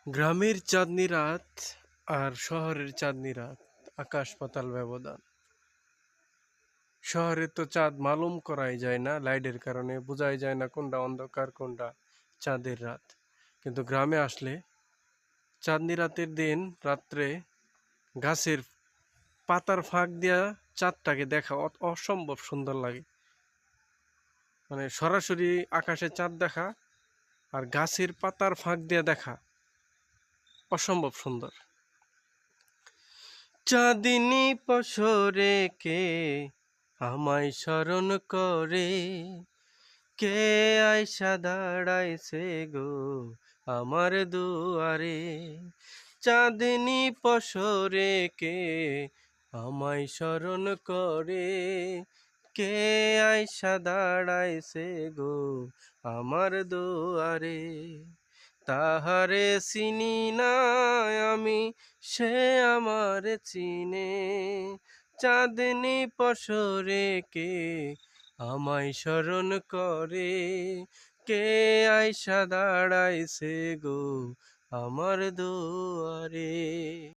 গ্রামের চাঁদনি রাত আর শহরের চাঁদনি রাত, আকাশ পাতাল ব্যবধান। শহরে তো চাঁদ মালুম করাই যায় না, লাইটের কারণে বোঝাই যায় না কোনটা অন্ধকার কোনটা চাঁদের রাত। কিন্তু গ্রামে আসলে চাঁদনি রাতের দিন রাত্রে গাছের পাতার ফাঁক দিয়া চাঁদটাকে দেখা অসম্ভব সুন্দর লাগে। মানে সরাসরি আকাশে চাঁদ দেখা আর গাছের পাতার ফাঁক দিয়ে দেখা অসম্ভব সুন্দর। চাঁদিনী পসরে কে আমায় স্মরণ করে, কে আইসা দাঁড়াইছে গো আমার দুয়ারে। চাঁদিনী পসরে কে আমায় স্মরণ করে, কে আইসা দাঁড়াইছে গো আমার দুয়ারে। তাহারে চিনি না আমি, সে আমার চিনে। চাঁদনি পসরে কে আমায় স্মরণ করে, কে আইসা দাঁড়াইছে গো আমার দুয়ারে।